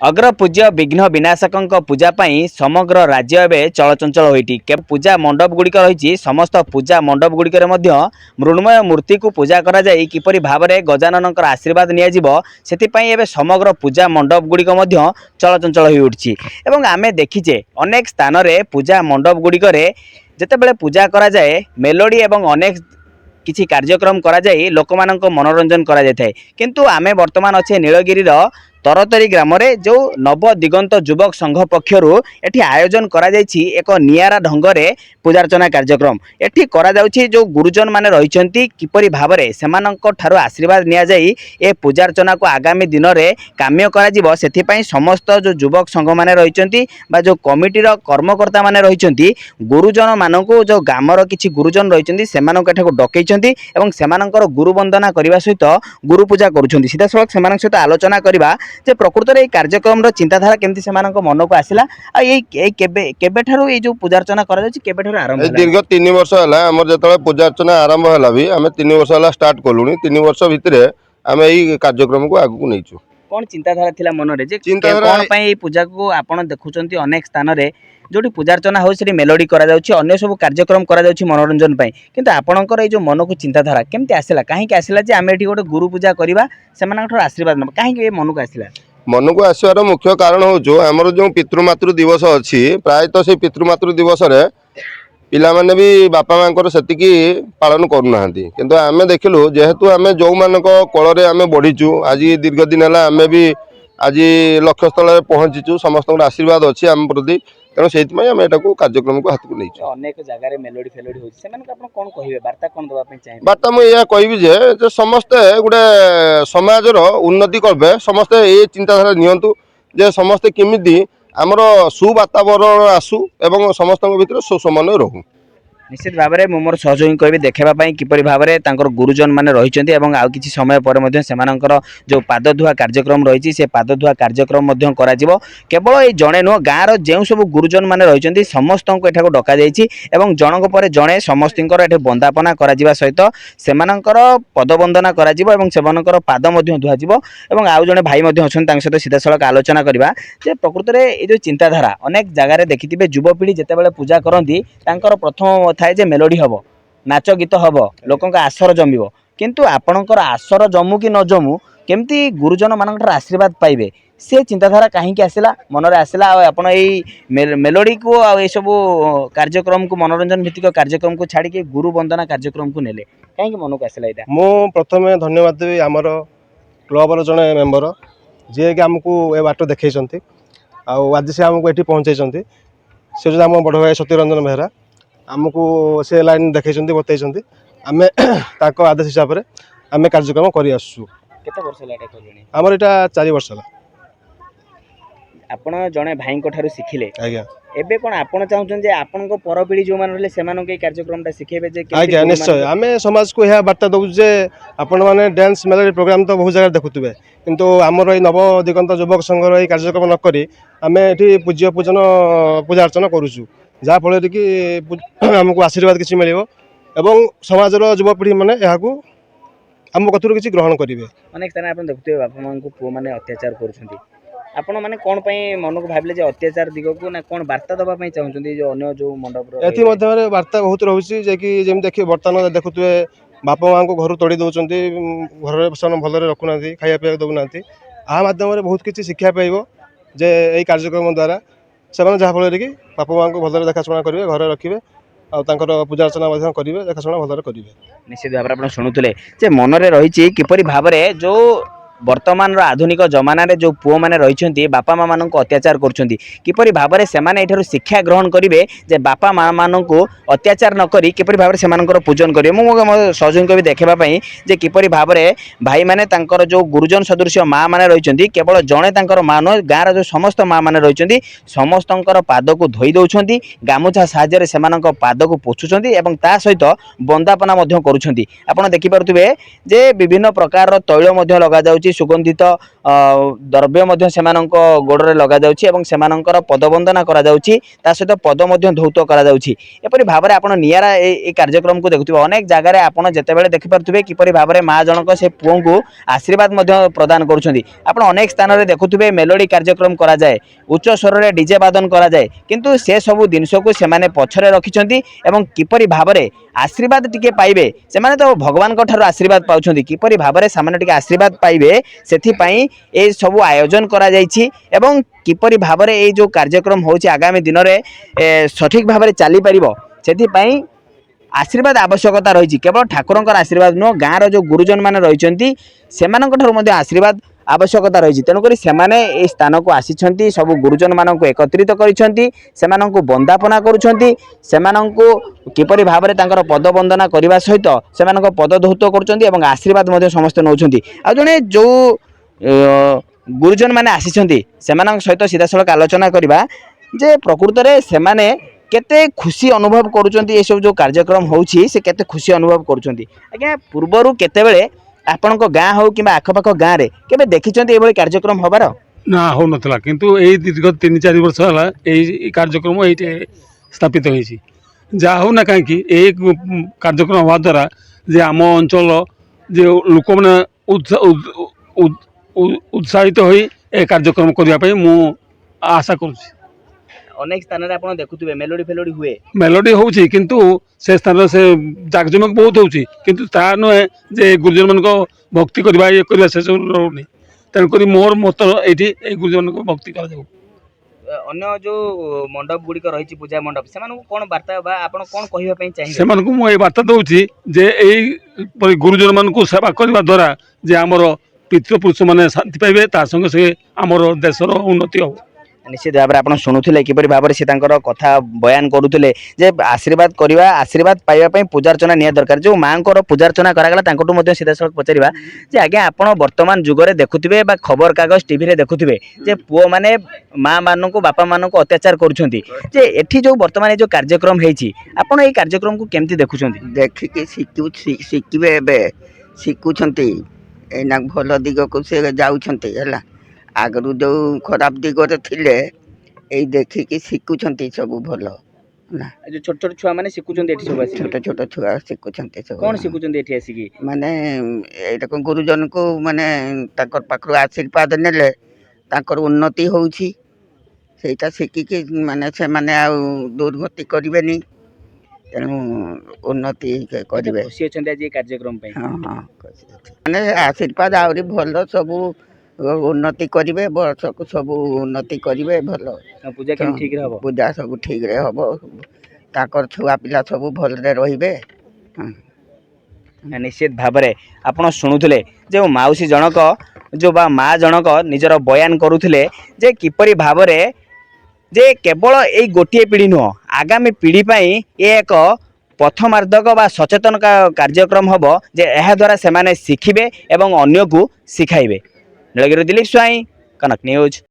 अग्र पूज्य विघ्न विनाशक पूजा पाई समग्र राज्य एवं चलचंचल होती पूजा मंडप गुड़िक रही समस्त पूजा मंडप गुड़िक मृण्मय मूर्ति को पूजा करा जाई किपरि भाव में गजानन आशीर्वाद नि समग्र पूजा मंडप गुड़िक चलचंचल हो उठी एवं आमे देखीचे अनेक स्थान रे पूजा मंडप गुड़िक जितेबाला पूजा करा जाए मेलोडी एवं अनेक किछि कार्यक्रम करा जाई लोक मानक मनोरंजन करा जाय थाए किंतु आमे वर्तमान अच्छे नीलगिरी तरतरी ग्राम रे जो नव दिगंत युवक संघ पक्षरु एठी आयोजन करा जायछि एक नियारा ढंगरे पूजार्चना कार्यक्रम एठी करा जाउछि जो गुरुजन माने रहिछंती किपरि भाबरे सेमानक ठारो आशीर्वाद निया जाई ए पूजार्चना को आगामी दिन रे काम्य करा जिवो सेथि पई समस्त जो युवक संघ माने रहिछंती बा जो कमिटी रो कर्मकर्ता माने रहिछंती गुरुजन मानकु जो गामर किछि गुरुजन रहिछंती सेमानक एठाको डकैछंती एवं सेमानकर गुरु वंदना करबा सहित गुरु पूजा करूछंती सीधा सलख सेमानक सहित आलोचना करबा जे प्रकृत रे कार्यक्रम रो चिंताधारा केमती सेमानक मन को आसिला आ केबे ठारो ए जो पूजार्चना करा जाछि केबे ठारो आरंभ होला दीर्घ 3 वर्ष होला हमर जतले पूजार्चना आरंभ होला भी हमें 3 वर्ष होला स्टार्ट कोलुनी 3 वर्ष भितरे हमें एई कार्यक्रम को आगु नैचु कौन चिंताधारा थिला मन रे जे कोन पई पूजा को आपण देखुचंती अनेक स्थान रे जोटी पूजार्चना हो से मेलोडी करा जाउछि अन्य सब कार्यक्रम करा जाउछि मनोरंजन पई किंतु आपणकर ए जो मन को चिंताधारा केमती आसिला काहे के आसिला जे आमे एठी गोटे गुरु पूजा करबा सेमानक ठो आशीर्वाद न काहे के मन को आसिला मन को आसवार मुख्य कारण हो आमर जो पितृमातृ दिवस अच्छी प्रायतः से पितृमातृ दिवस रे पिला माने भी बापा मांकर सेतिकी पालन करूना किंतु आमे देखिलु जेहेतु आमे जो मानक कोଳରେ आमे बढ़ीचु आज दीर्घ दिन है आमे भी आज लक्ष्य स्थल पहुंचीचु समस्त आशीर्वाद अच्छी आम प्रति तेणु से कार्यक्रम को हाथ को नहीं अनेक जगह रे मेलोडी फेलोडी होछि सेमान आपण कोन कहिबे वार्ता कोन दबा पे चाहि वार्ता मु या कहबी जे समस्ते गोटे समाज रो उन्नति करबे समस्ते ए चिंताधारा नियंतु जे समस्ते किमिति आमर सुवातावरण आसु एवं समस्त भीतर सुसमन्वय रहू निश्चित भाव में मोर सहयोगी कहि देखापी किपरि भाव में गुरुजन मैंने रही आउ कि समय पर जो पादधुआ कार्यक्रम रही से पादधुआ कार्यक्रम केवल ये जड़े नुह गाँव जो सब गुरुजन मैंने रही समस्त को एठाक डक जनक पर जड़े समस्त बंदापना करा सहित से पदवंदना कर पाद धुआव आउ जड़े भाई अच्छा सहित सीधा सड़क आलोचना करवा प्रकृत में ये जो चिंताधारा अनेक जगह देखिथे युवपीढ़ी जितेबाला पूजा करती प्रथम थाए जे मेलोडी हबो नाच गीत हबो लोकन का आसर जमिबो किंतु आपणकर आसर जमु कि न जमु केमती गुरुजन मानकर आशीर्वाद पाइबे से चिंताधारा कहीं आसला मन रे आसला आपण एई मेलोडी को आ ए सब कार्यक्रम को मनोरंजन भित्तिक कार्यक्रम को छाड़ी के गुरु वंदना कार्यक्रम को नेले कहीं मन को आसला एटा मो प्रथमे धन्यवाद देबी हमर क्लब रो जने मेंबर जे कि हमकु ए बाटो देखैछंती आ आज से हमकु एठी पहुंचैछंती से जो हम बड़ भाई सत्यरंजन बेहरा आमको से लाइन देखते बताई आम आदेश हिसाब से आम कार्यक्रम कर आमर यहाँ 4 वर्ष है आपण जड़े भाई शिखिले एबे कोन आपण चाहउछन जे आपण को पर पीढ़ी जो मान रहले सेमानो के कार्यक्रम शिखेबे जे आज्ञा निश्चय आम समाज को यह बार्ता दउ जे आपण माने डांस मेलोडी प्रोग्राम तो बहुत जगह देखुतबे किंतु आमर ए नव दिगंत युवक संघर ए कार्यक्रम न करी आम एठी पूज्य पूजन पूजा अर्चना करूछु जहाँ फल कि आमको आशीर्वाद किसी मिले एवं समाज युवपीढ़ी मैंने यहाँ आम कथर किसी ग्रहण करेंगे अनेक स्थान आप देखुए बापा माँ को पुआ मैंने अत्याचार कर आपण मैंने कौन मन को भाविले अत्याचार दिग को ना कौन वार्ता दवाई चाहते जो अन्य जो मंडप ये वार्ता बहुत रोचे जमी देखिए बर्तमान देखुए बापा माँ को घर तोड़ी दौरान घर से भल रखुना खाया पीवा दौना आ मध्यम बहुत किसी शिक्षा पाइब जे यही कार्यक्रम द्वारा से जहाँफल कि बापा माँ को भलरे देखाशुना करेंगे घर रखिए और पूजा अर्चना करेंगे देखाशुना भलरे करेंगे निश्चित भाव में आप शुणुले मनरे रही किपरि भाव में जो वर्तमान आधुनिक जमाना रे जो पुओ माने रहिछंती बापा माँ मानक अत्याचार करछंती किपरि भाबरे सेमाने एठारु शिक्षा ग्रहण करिवे जे बापा माँ मानक अत्याचार न करी किपरि भाबरे सेमानकर पूजन करिवे मो सहयोगी भी देखेबा पई जे किपरि भाबरे भाई माने तांकर जो गुरुजन सदृश माँ माने रहिछंती केवल जणे तांकर माँ न गाँर जो समस्त माँ माने रहिछंती समस्तंकर पाद को धोई दउछंती गामुछा साहाय्य रे सेमानक पाद को पोछुछंती एवं ता सहित बंदापना मध्य करूछंती आपण देखि पारुथिबे जे विभिन्न प्रकार तैल मध्य लगा जाउची କରାଯାଉଛି ସୁଗନ୍ଧିତ ଦ୍ରବ୍ୟ ମଧ୍ୟ ସେମାନଙ୍କ ଗୋଡ଼ରେ ଲଗାଯାଉଛି ଏବଂ ସେମାନଙ୍କର ପଦବନ୍ଦନା କରାଯାଉଛି ତା ସହିତ ପଦ ମଧ୍ୟ ଧୌତ କରାଯାଉଛି ଏପରି ଭାବରେ ଆପଣ ନିଆରା এই କାର୍ଯ୍ୟକ୍ରମକୁ ଦେଖୁଥିବେ ଅନେକ ଜାଗାରେ ଆପଣ ଯେତେବେଳେ ଦେଖିପାରୁଥିବେ କିପରି ଭାବରେ ମା ଜଣକ ସେ ପୁଅଙ୍କୁ ଆଶୀର୍ବାଦ ମଧ୍ୟ ପ୍ରଦାନ କରୁଛନ୍ତି ଆପଣ ଅନେକ ସ୍ଥାନରେ ଦେଖୁଥିବେ ମେଲୋଡି କାର୍ଯ୍ୟକ୍ରମ କରାଯାଏ ଉଚ୍ଚ ସ୍ୱରରେ ଡିଜେ ବାଦନ କରାଯାଏ କିନ୍ତୁ ସେ ସବୁ ଜିନିଷକୁ ସେମାନେ ପଛରେ ରଖିଛନ୍ତି ଏବଂ କିପରି ଭାବରେ ଆଶୀର୍ବାଦ ଟିକେ ପାଇବେ ସେମାନେ ତ ଭଗବାନଙ୍କ ଠାରୁ ଆଶୀର୍ବାଦ ପାଉଛନ୍ତି କିପରି ଭାବରେ ସେମାନେ ଟିକେ ଆଶୀର୍ବାଦ ପାଇବେ ସେଥିପାଇଁ এই ସବୁ ଆୟୋଜନ କରାଯାଇଛି ଏବଂ କିପରି ଭାବରେ এই ଯେଉଁ କାର୍ଯ୍ୟକ୍ରମ ହେଉଛି ଆଗାମୀ ଦିନରେ ସଠିକ ଭାବରେ ଚାଲିପାରିବ ସେଥିପାଇଁ आशीर्वाद आवश्यकता रही केवल ठाकुर आशीर्वाद नुह गाँव रो गुरुजन मैंने रही से आशीर्वाद आवश्यकता रही तेणुक से स्थान को आसी सब गुरुजन मानक एकत्रित कर बंदापना करपरि भाव में पद वंदना करने सहित से पद धौत कर आशीर्वाद समस्त नौ जड़े जो गुरुजन मैंने आसी सहित सीधा सड़क आलोचना करवा जे प्रकृत में से केते खुशी अनुभव करुँच ये सब जो कार्यक्रम होची से केते खुशी अनुभव करुँच आज्ञा पूर्वर केतेबेले आपण गाँ हो कि आखपाख गाँव में केबे देखिछन्ती एभली कार्यक्रम हबार ना हो नथला किंतु एई दीर्घ 3-4 वर्ष हला एई कार्यक्रम एइटे स्थापित होईछि जा हो ना काहेकि एई कार्यक्रम हवा द्वारा जे आम अंचल जे लोक माने उत्साहित होई ए कार्यक्रम करिया पई मु आशा करूछि अनेक स्थान रे आपण देखुथिबे मेलोडी फेलोडी हुए मेलोडी होउछि किंतु से स्थान से जाकजमक बहुत होउछि किंतु ता नुहे जे गुरुजन मन को भक्ति करबा ये करबा से सब रहउनी तेणुक मोर मत ये गुरुजन को भक्ति कर अन्य जो मंडप गुड़िक रही पूजा मंडप से कौन वार्ता आप कौन कहवाई चाहिए से मुझे बार्ता दूसरी जे यही गुरुजन मान को सेवा करने द्वारा जे आमर पितृपुरुष मैंने शांति पाइबे ता संगे से आमर देशर उन्नति हो निश्चित भाव में आप शुणुले किपरि भाव से कथा बयान करुले जे आशीर्वाद करवा आशीर्वाद पाइबा पूजार्चना निया दरकार जो माँ को पूजार्चना करागला सीधा सड़क पचारा जे आज्ञा आपड़ वर्तमान जुगरे देखुवे खबर कागज टीवी रे देखुवे जे पुओ मैंने माँ मान को बापा मान को अत्याचार करुँचे जो वर्तमान जो कार्यक्रम होती आपड़ ये कार्यक्रम को केमती देखुं देखिकी शिखिबे शिखुंट एना भल दिग को से जाऊँच आगु जो खराब दिगरे थिले ए देखिकी शिखुंट सब भल ना जो छोट छोट छुआ माने शिखुचंती एठी सब आसी छोट छोट छुआ शिखुंट सब कौन शिखुचंती एठी आसी माने एटा गुरुजन को माने ताकर पाखरु आशीर्वाद नेले ताकर उन्नति होउछि सेटा शिखिकी माने से माने आ दुर्गति करिवेनी तेणु उन्नति करिवे खुशी अछंती आज ये कार्यक्रम पे हाँ हाँ माने आशीर्वाद आउरी भल सब उन्नति करिवे वर्ष को सब उन्नति करिवे भल पूजा केम ठीक रे हबो पूजा सब ठीक रे हबो ताकर छुआ पिला सब भल रे रहिबे निश्चित भाव में आपड़ शुणुले जो माउसी जनक जो बा माँ जनक निजर बयान करुले जे किपरि भाव में जे केवल यही गोटे पीढ़ी नुह आगामी पीढ़ी ये एक पथमार्धक बा सचेतन कार्यक्रम हम जे यह द्वारा से शिखिबे एवं अन्य को शिखाइबे। नीलगिरी दिलीप स्वाई, कनक न्यूज।